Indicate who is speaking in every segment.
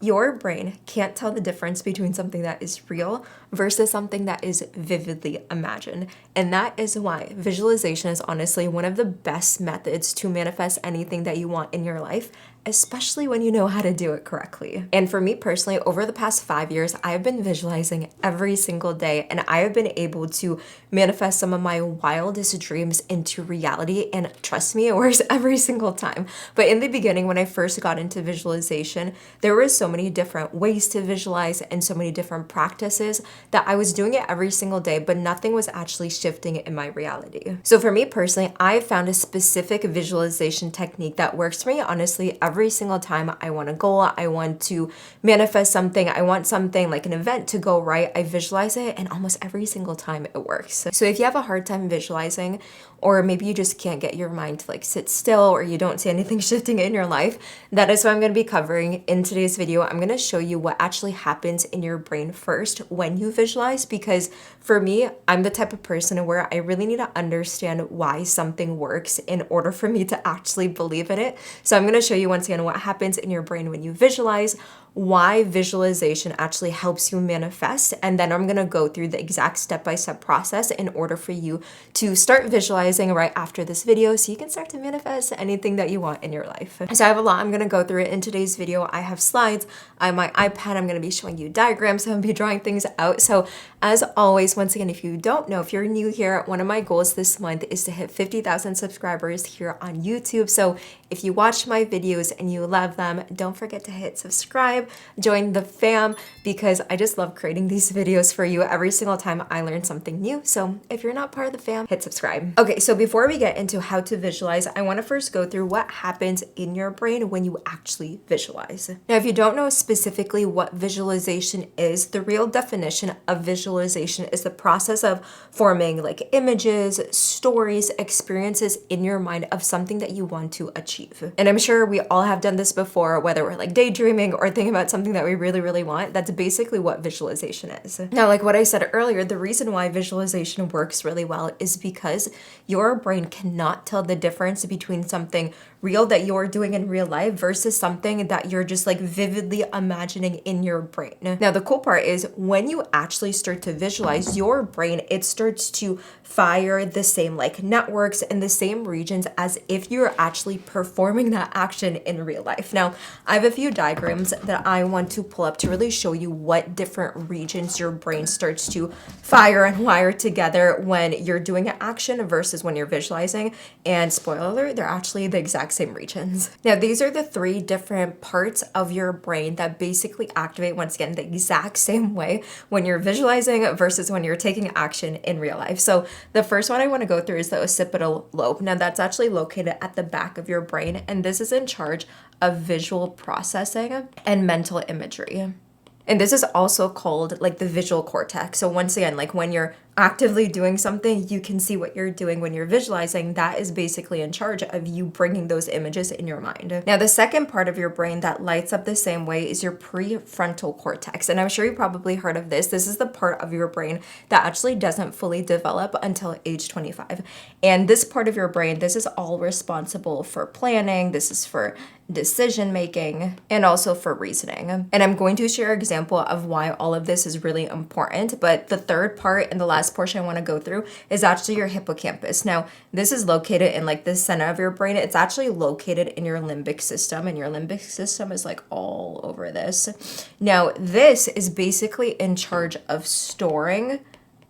Speaker 1: Your brain can't tell the difference between something that is real versus something that is vividly imagined. And that is why visualization is honestly one of the best methods to manifest anything that you want in your life, especially when you know how to do it correctly. And for me personally, over the past 5 years, I've been visualizing every single day, and I have been able to manifest some of my wildest dreams into reality. And trust me, it works every single time. But in the beginning, when I first got into visualization, there were so many different ways to visualize and so many different practices that I was doing it every single day, but nothing was actually shifting in my reality. So for me personally, I found a specific visualization technique that works for me honestly every single time I want a goal, I want to manifest something, I want something like an event to go right, I visualize it, and almost every single time it works. So if you have a hard time visualizing, or maybe you just can't get your mind to like sit still, or you don't see anything shifting in your life, that is what I'm going to be covering in today's video. I'm going to show you what actually happens in your brain first when you visualize, because for me, I'm the type of person where I really need to understand why something works in order for me to actually believe in it. So I'm going to show you once again what happens in your brain when you visualize, why visualization actually helps you manifest, and then I'm going to go through the exact step-by-step process in order for you to start visualizing right after this video so you can start to manifest anything that you want in your life. So I have a lot I'm going to go through it in today's video. I have slides, I have my iPad, I'm going to be showing you diagrams, I'm going to be drawing things out. So as always, once again, if you don't know, if you're new here, one of my goals this month is to hit 50,000 subscribers here on YouTube. So if you watch my videos and you love them, don't forget to hit subscribe, join the fam, because I just love creating these videos for you every single time I learn something new. So if you're not part of the fam, hit subscribe. Okay, so before we get into how to visualize, I want to first go through what happens in your brain when you actually visualize. Now, if you don't know specifically what visualization is, the real definition of visualization is the process of forming like images, stories, experiences in your mind of something that you want to achieve. And I'm sure we all have done this before, whether we're like daydreaming or thinking about something that we really, really want. That's basically what visualization is. Now, like what I said earlier, the reason why visualization works really well is because your brain cannot tell the difference between something real that you're doing in real life versus something that you're just like vividly imagining in your brain. Now, the cool part is when you actually start to visualize, your brain, it starts to fire the same like networks in the same regions as if you're actually performing that action in real life. Now, I have a few diagrams that I want to pull up to really show you what different regions your brain starts to fire and wire together when you're doing an action versus when you're visualizing. And spoiler alert, they're actually the exact same regions. Now, these are the three different parts of your brain that basically activate, once again, the exact same way when you're visualizing versus when you're taking action in real life. So the first one I want to go through is the occipital lobe. Now, that's actually located at the back of your brain, and this is in charge of visual processing and mental imagery. And this is also called like the visual cortex. So once again, like when you're actively doing something, you can see what you're doing. When you're visualizing, that is basically in charge of you bringing those images in your mind. Now, the second part of your brain that lights up the same way is your prefrontal cortex. And I'm sure you probably heard of this. This is the part of your brain that actually doesn't fully develop until age 25. And this part of your brain, this is all responsible for planning. This is for decision making and also for reasoning. And I'm going to share an example of why all of this is really important. But the third part and the last portion I want to go through is actually your hippocampus. Now, this is located in like the center of your brain. It's actually located in your limbic system, and your limbic system is like all over this. Now, this is basically in charge of storing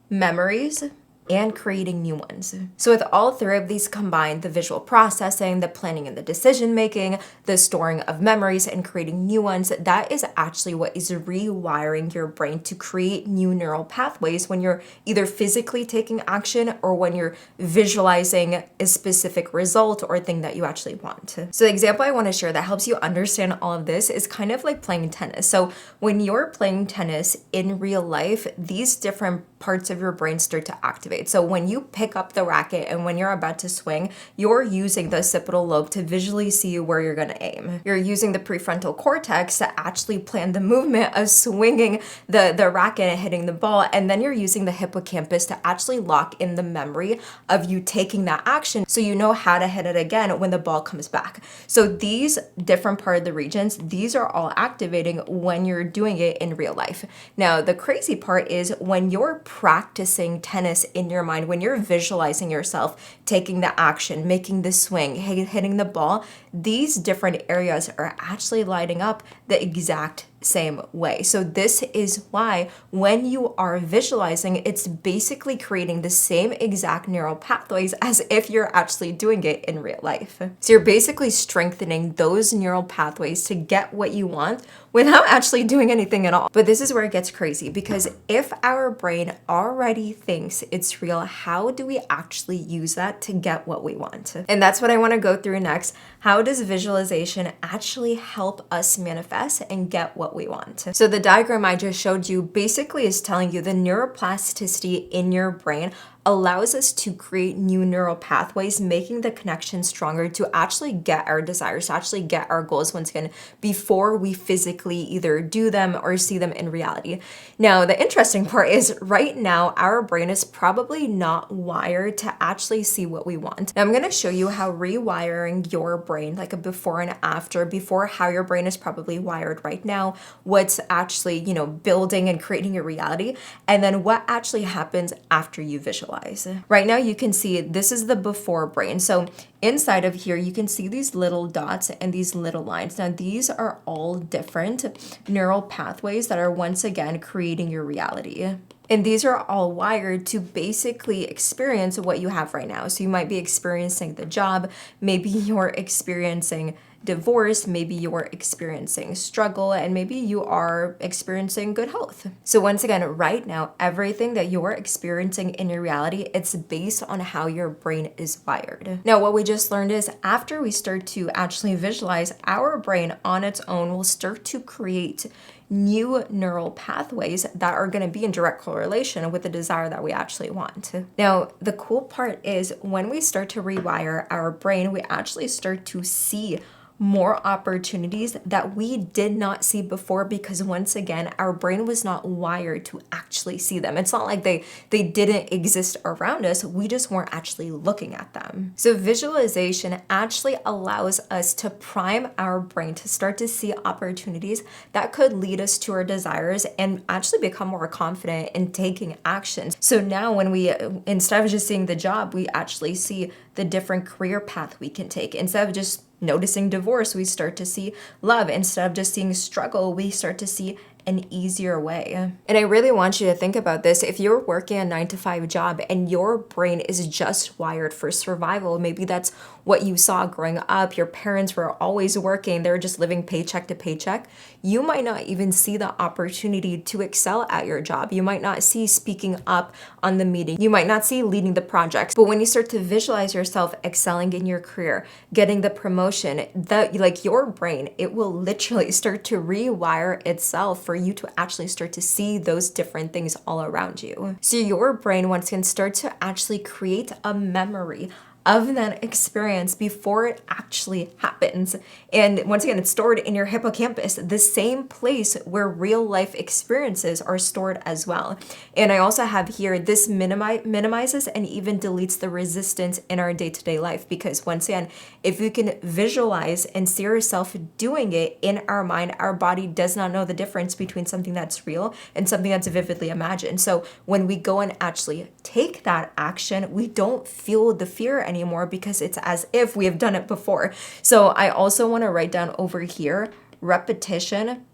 Speaker 1: memories and creating new ones. So with all three of these combined, the visual processing, the planning and the decision making, the storing of memories and creating new ones, that is actually what is rewiring your brain to create new neural pathways when you're either physically taking action or when you're visualizing a specific result or thing that you actually want. So the example I want to share that helps you understand all of this is kind of like playing tennis. So when you're playing tennis in real life, these different parts of your brain start to activate. So when you pick up the racket and when you're about to swing, you're using the occipital lobe to visually see where you're going to aim. You're using the prefrontal cortex to actually plan the movement of swinging the racket and hitting the ball. And then you're using the hippocampus to actually lock in the memory of you taking that action so you know how to hit it again when the ball comes back. So these different part of the regions, these are all activating when you're doing it in real life. Now, the crazy part is when you're practicing tennis in your mind, when you're visualizing yourself taking the action, making the swing, hitting the ball, these different areas are actually lighting up the exact same way. So this is why when you are visualizing, it's basically creating the same exact neural pathways as if you're actually doing it in real life. So you're basically strengthening those neural pathways to get what you want without actually doing anything at all. But this is where it gets crazy, because if our brain already thinks it's real, how do we actually use that to get what we want? And that's what I want to go through next. How does visualization actually help us manifest and get what we want? So the diagram I just showed you basically is telling you the neuroplasticity in your brain allows us to create new neural pathways, making the connection stronger to actually get our desires, to actually get our goals once again, before we physically either do them or see them in reality. Now, the interesting part is right now, our brain is probably not wired to actually see what we want. Now, I'm going to show you how rewiring your brain, like a before and after, before how your brain is probably wired right now, what's actually, building and creating your reality, and then what actually happens after you visualize. Right now, you can see this is the before brain. So inside of here, you can see these little dots and these little lines. Now, these are all different neural pathways that are once again creating your reality. And these are all wired to basically experience what you have right now. So you might be experiencing the job, maybe you're experiencing divorce, maybe you're experiencing struggle, and maybe you are experiencing good health. So once again, right now, everything that you're experiencing in your reality, it's based on how your brain is wired. Now, what we just learned is after we start to actually visualize, our brain on its own will start to create new neural pathways that are going to be in direct correlation with the desire that we actually want. Now, the cool part is when we start to rewire our brain, we actually start to see more opportunities that we did not see before, because once again, our brain was not wired to actually see them. It's not like they didn't exist around us, we just weren't actually looking at them. So visualization actually allows us to prime our brain to start to see opportunities that could lead us to our desires and actually become more confident in taking actions. So now when we, instead of just seeing the job, we actually see the different career path we can take. Instead of just noticing divorce, we start to see love. Instead of just seeing struggle, we start to see an easier way. And I really want you to think about this. If you're working a 9-to-5 job and your brain is just wired for survival, maybe that's what you saw growing up, your parents were always working, they were just living paycheck to paycheck, you might not even see the opportunity to excel at your job. You might not see speaking up on the meeting. You might not see leading the projects. But when you start to visualize yourself excelling in your career, getting the promotion, your brain, it will literally start to rewire itself for you to actually start to see those different things all around you. So your brain once again start to actually create a memory of that experience before it actually happens. And once again, it's stored in your hippocampus, the same place where real life experiences are stored as well. And I also have here, this minimizes and even deletes the resistance in our day-to-day life, because once again, if you can visualize and see yourself doing it in our mind, our body does not know the difference between something that's real and something that's vividly imagined. So when we go and actually take that action, we don't feel the fear anymore, because it's as if we have done it before. So I also want to write down over here, repetition.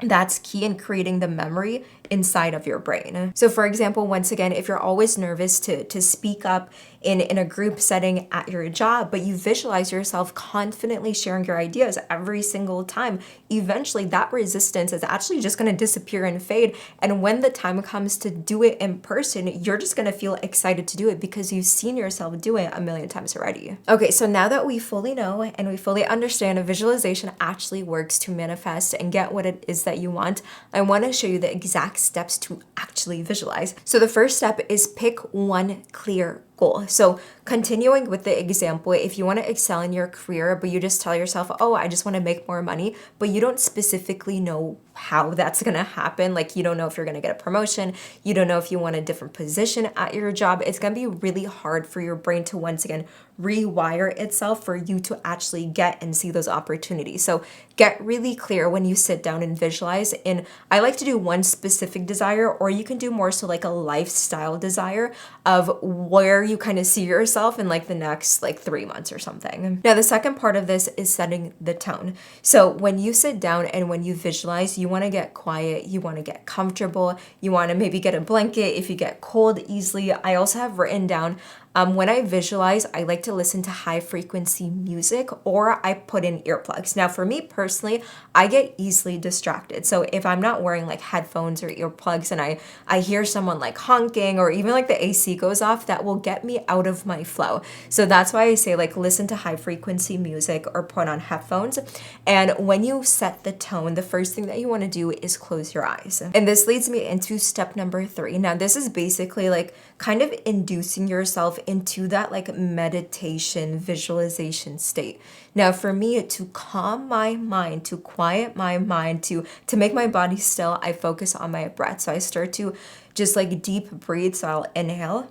Speaker 1: That's key in creating the memory inside of your brain. So for example, once again, if you're always nervous to speak up in a group setting at your job, but you visualize yourself confidently sharing your ideas every single time, eventually that resistance is actually just going to disappear and fade. And when the time comes to do it in person, you're just going to feel excited to do it because you've seen yourself do it a million times already. Okay, so now that we fully know and we fully understand visualization actually works to manifest and get what it is that that you want, I want to show you the exact steps to actually visualize. So the first step is pick one clear goal. So continuing with the example, if you want to excel in your career, but you just tell yourself, oh, I just want to make more money, but you don't specifically know how that's going to happen. Like you don't know if you're going to get a promotion. You don't know if you want a different position at your job. It's going to be really hard for your brain to once again rewire itself for you to actually get and see those opportunities. So get really clear when you sit down and visualize. And I like to do one specific desire, or you can do more so like a lifestyle desire of where you kind of see yourself in like the next like 3 months or something. Now, the second part of this is setting the tone. So when you sit down and when you visualize, you want to get quiet, you want to get comfortable, you want to maybe get a blanket if you get cold easily. I also have written down when I visualize, I like to listen to high frequency music, or I put in earplugs. Now, for me personally, I get easily distracted. So if I'm not wearing like headphones or earplugs and I hear someone like honking, or even like the AC goes off, that will get me out of my flow. So that's why I say like listen to high frequency music or put on headphones. And when you set the tone, the first thing that you want to do is close your eyes. And this leads me into step number 3. Now, this is basically like kind of inducing yourself into that like meditation visualization state. Now, for me, to calm my mind, to quiet my mind, to make my body still, I focus on my breath. So I start to just like deep breathe. So I'll inhale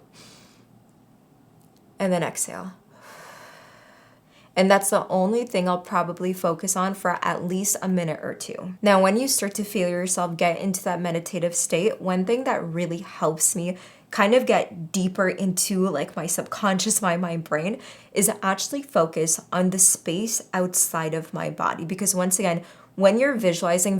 Speaker 1: and then exhale. And that's the only thing I'll probably focus on for at least a minute or 2. Now, when you start to feel yourself get into that meditative state, one thing that really helps me kind of get deeper into like my subconscious, my brain, is actually focus on the space outside of my body. Because once again, when you're visualizing,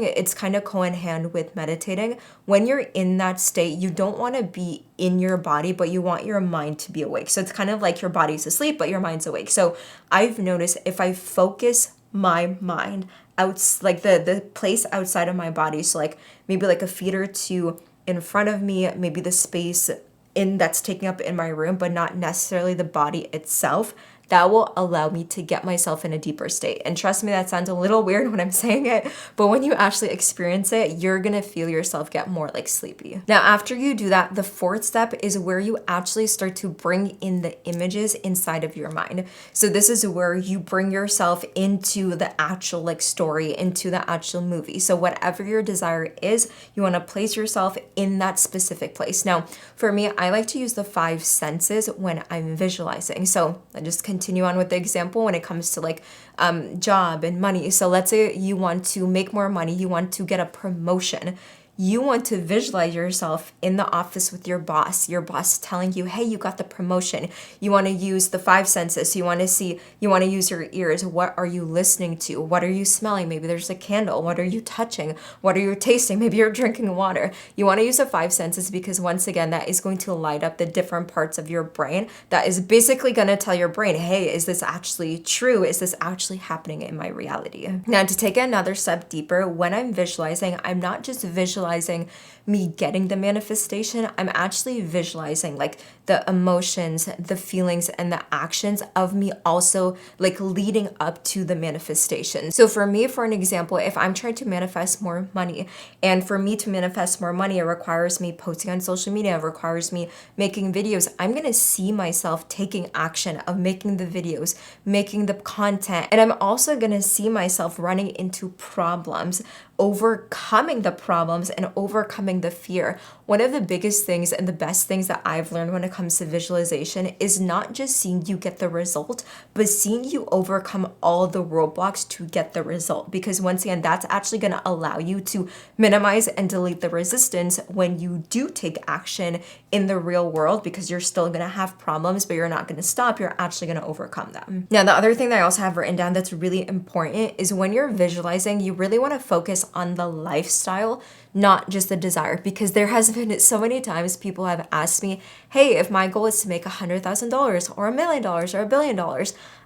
Speaker 1: it's kind of go in hand with meditating. When you're in that state, you don't want to be in your body, but you want your mind to be awake. So it's kind of like your body's asleep, but your mind's awake. So I've noticed if I focus my mind out, like the place outside of my body, so like maybe like a feet or 2 in front of me, maybe the space in that's taking up in my room, but not necessarily the body itself, that will allow me to get myself in a deeper state. And trust me, that sounds a little weird when I'm saying it, but when you actually experience it, you're gonna feel yourself get more like sleepy. Now, after you do that, the 4th step is where you actually start to bring in the images inside of your mind. So this is where you bring yourself into the actual like story, into the actual movie. So whatever your desire is, you wanna place yourself in that specific place. Now, for me, I like to use the 5 senses when I'm visualizing. So I just continue on with the example when it comes to like job and money. So let's say you want to make more money, you want to get a promotion. You want to visualize yourself in the office with your boss telling you, hey, you got the promotion. You want to use the 5 senses. So you want to use your ears. What are you listening to? What are you smelling? Maybe there's a candle. What are you touching? What are you tasting? Maybe you're drinking water. You want to use the 5 senses because once again, that is going to light up the different parts of your brain. That is basically going to tell your brain, hey, is this actually true? Is this actually happening in my reality? Now, to take it another step deeper, when I'm visualizing, I'm not just visualizing me getting the manifestation, I'm actually visualizing like the emotions, the feelings, and the actions of me also like leading up to the manifestation. So for me, for an example, if I'm trying to manifest more money, and for me to manifest more money, it requires me posting on social media, it requires me making videos, I'm gonna see myself taking action of making the videos, making the content, and I'm also gonna see myself running into problems, overcoming the problems and overcoming the fear. One of the biggest things and the best things that I've learned when it comes to visualization is not just seeing you get the result, but seeing you overcome all the roadblocks to get the result. Because once again, that's actually going to allow you to minimize and delete the resistance when you do take action in the real world, because you're still going to have problems, but you're not going to stop. You're actually going to overcome them. Now, the other thing that I also have written down that's really important is when you're visualizing, you really want to focus on the lifestyle, not just the desire, because there has been so many times people have asked me, hey, if my goal is to make $100,000 or $1 million or $1 billion,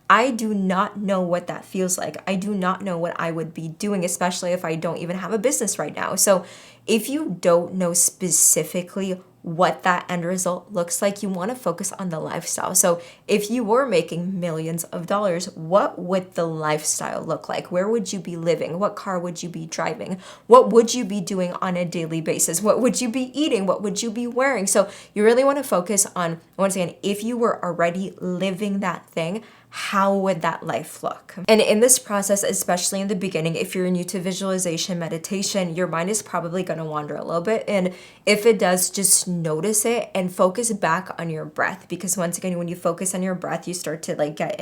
Speaker 1: I do not know what that feels like. I do not know what I would be doing, especially if I don't even have a business right now. So if you don't know specifically what that end result looks like, you want to focus on the lifestyle. So if you were making millions of dollars, what would the lifestyle look like? Where would you be living? What car would you be driving? What would you be doing on a daily basis? What would you be eating? What would you be wearing? So you really want to focus on, once again, if you were already living that thing, how would that life look? And in this process, especially in the beginning, if you're new to visualization meditation, your mind is probably going to wander a little bit. And if it does, just notice it and focus back on your breath. Because once again, when you focus on your breath, you start to like get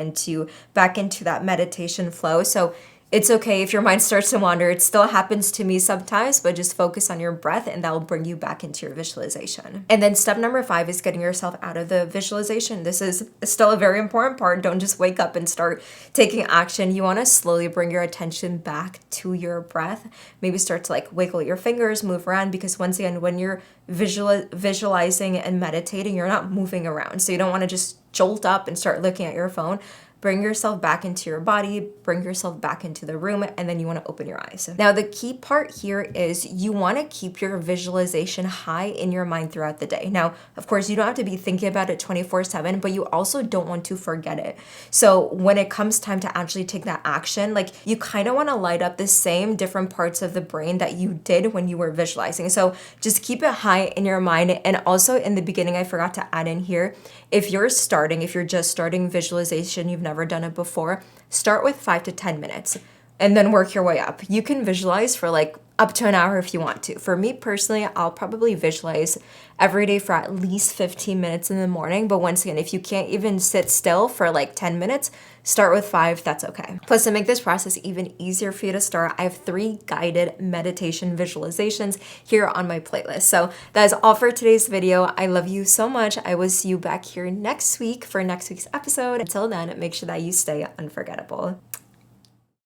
Speaker 1: back into that meditation flow. So it's okay if your mind starts to wander. It still happens to me sometimes, but just focus on your breath and that will bring you back into your visualization. And then step number 5 is getting yourself out of the visualization. This is still a very important part. Don't just wake up and start taking action. You want to slowly bring your attention back to your breath. Maybe start to like wiggle your fingers, move around, because once again, when you're visualizing and meditating, you're not moving around. So you don't want to just jolt up and start looking at your phone. Bring yourself back into your body, bring yourself back into the room, and then you want to open your eyes. Now, the key part here is you want to keep your visualization high in your mind throughout the day. Now, of course, you don't have to be thinking about it 24/7, but you also don't want to forget it. So when it comes time to actually take that action, like you kind of want to light up the same different parts of the brain that you did when you were visualizing. So just keep it high in your mind. And also in the beginning, I forgot to add in here, if you're just starting visualization, you've never done it before, start with 5 to 10 minutes and then work your way up. You can visualize for like up to an hour if you want to. For me personally, I'll probably visualize every day for at least 15 minutes in the morning. But once again, if you can't even sit still for like 10 minutes, start with 5, that's okay. Plus, to make this process even easier for you to start, I have 3 guided meditation visualizations here on my playlist. So that is all for today's video. I love you so much. I will see you back here next week for next week's episode. Until then, make sure that you stay unforgettable.